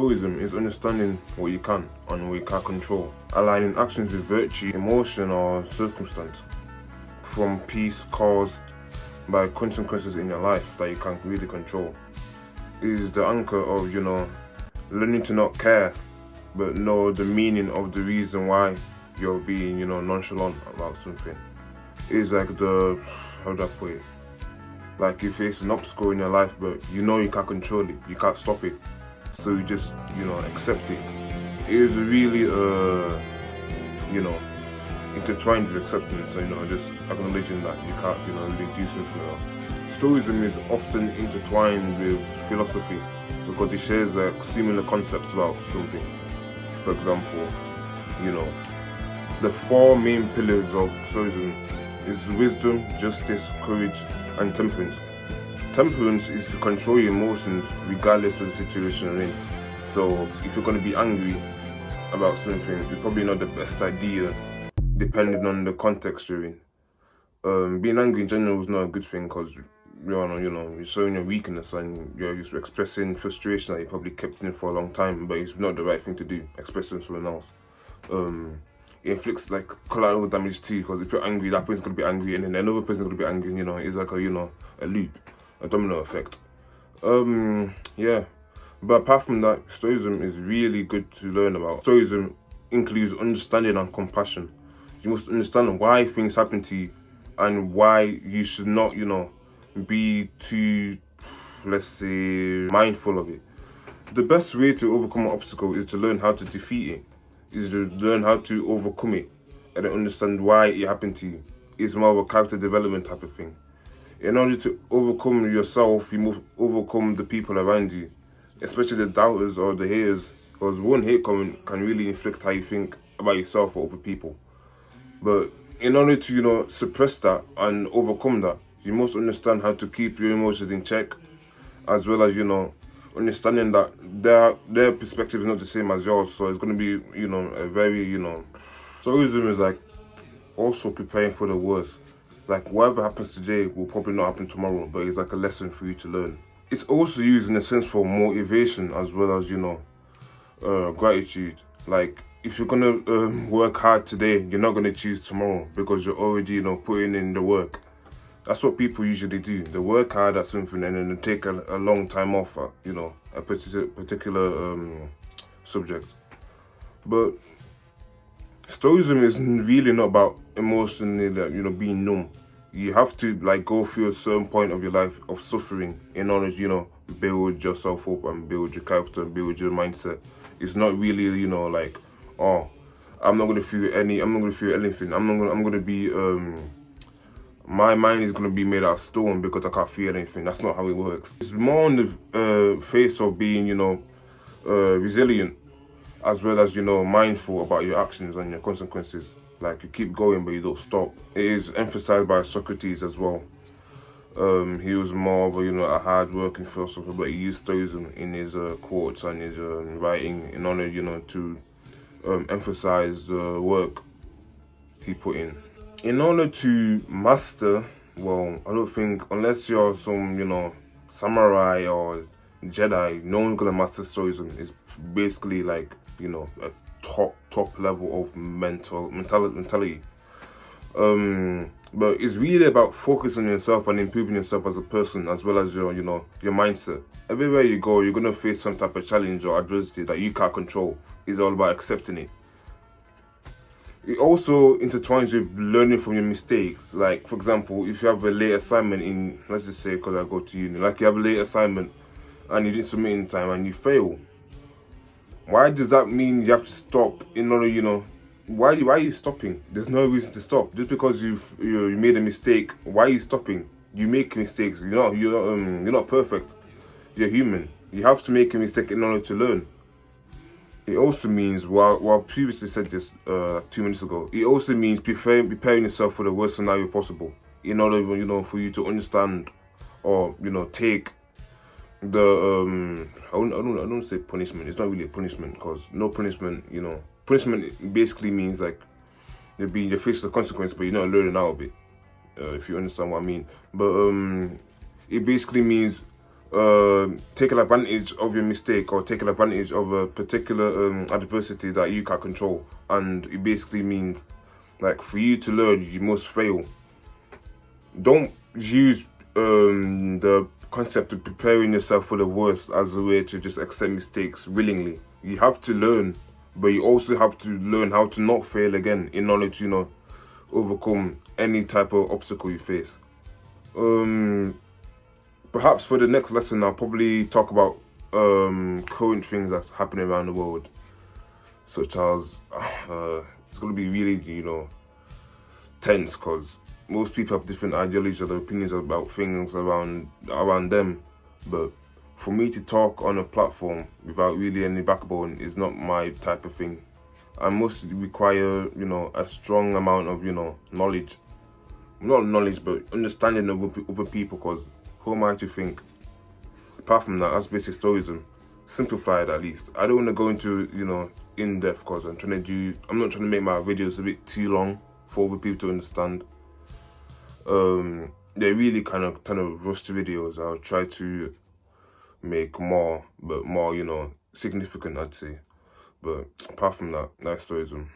Stoicism is understanding what you can and what you can't control, aligning actions with virtue, emotion, or circumstance, from peace caused by consequences in your life that you can't really control. It is the anchor of, learning to not care, but know the meaning of the reason why you're being, nonchalant about something. It is like how do I put it? Like you face an obstacle in your life, but you know you can't control it, you can't stop it. So you just, accept it. It is really, intertwined with acceptance. So, just acknowledging that you can't, really do something else. Stoicism is often intertwined with philosophy because it shares similar concepts about something. For example, the four main pillars of Stoicism is wisdom, justice, courage, and temperance. Temperance is to control your emotions regardless of the situation you're in. So if you're going to be angry about something, it's probably not the best idea depending on the context you're in. Being angry in general is not a good thing because you're showing your weakness and you're just expressing frustration that you probably kept in for a long time, but it's not the right thing to do, expressing someone else. It inflicts collateral damage too, because if you're angry, that person's going to be angry and then another person's going to be angry, and it's like a loop, a domino effect. Yeah. But apart from that, Stoicism is really good to learn about. Stoicism includes understanding and compassion. You must understand why things happen to you and why you should not, be too, let's say, mindful of it. The best way to overcome an obstacle is to learn how to defeat it, is to learn how to overcome it and understand why it happened to you. It's more of a character development type of thing. In order to overcome yourself, you must overcome the people around you, especially the doubters or the haters, because one hate comment can really inflict how you think about yourself or other people. But in order to, suppress that and overcome that, you must understand how to keep your emotions in check, as well as, understanding that their perspective is not the same as yours. So it's going to be, a very, Stoicism is also preparing for the worst. Whatever happens today will probably not happen tomorrow, but it's a lesson for you to learn. It's also used in a sense for motivation as well as, gratitude. If you're gonna work hard today, you're not gonna choose tomorrow because you're already, putting in the work. That's what people usually do. They work hard at something and then they take a long time off at, a particular subject. But Stoicism is really not about emotionally, being numb. You have to go through a certain point of your life of suffering in order to, build yourself up and build your character and build your mindset. It's not really, I'm not gonna feel anything. I'm gonna be my mind is gonna be made out of stone because I can't feel anything. That's not how it works. It's more on the face of being, resilient, as well as, mindful about your actions and your consequences. You keep going, but you don't stop. It is emphasized by Socrates as well. He was more of a hard-working philosopher, but he used Stoicism in his quotes and his writing in order, to emphasize the work he put in. In order to master, I don't think, unless you're some, samurai or Jedi, no one's gonna master Stoicism. It's basically a top level of mentality. But it's really about focusing on yourself and improving yourself as a person, as well as your mindset. Everywhere you go, you're gonna face some type of challenge or adversity that you can't control. It's all about accepting it. It also intertwines with learning from your mistakes. For example, if you have a late assignment in, let's just say, because I go to uni, you have a late assignment and you didn't submit in time and you fail. Why does that mean you have to stop in order, why are you stopping? There's no reason to stop. Just because you made a mistake, why are you stopping? You make mistakes. You're not perfect. You're human. You have to make a mistake in order to learn. It also means, while previously said this 2 minutes ago, it also means preparing yourself for the worst scenario possible in order, for you to understand or, take the I don't say punishment. It's not really a punishment because no punishment, punishment basically means you're facing the consequence, but you're not learning out of it. If you understand what I mean. But it basically means taking advantage of your mistake or taking advantage of a particular adversity that you can't control. And it basically means, like, for you to learn, you must fail. Don't use the concept of preparing yourself for the worst as a way to just accept mistakes willingly. You have to learn, but you also have to learn how to not fail again in order to, you know, overcome any type of obstacle you face. Perhaps for the next lesson, I'll probably talk about current things that's happening around the world, such as it's gonna be really, you know, tense, because most people have different ideologies or opinions about things around them. But for me to talk on a platform without really any backbone is not my type of thing. I must require, you know, a strong amount of, you know, knowledge. Not knowledge, but understanding of other people, because who am I to think? Apart from that, that's basic Stoicism. Simplified, at least. I don't want to go into, you know, in depth, because I'm not trying to make my videos a bit too long for other people to understand. They're really kind of rushed videos. I'll try to make more, but more, you know, significant, I'd say. But apart from that, that's Stoicism.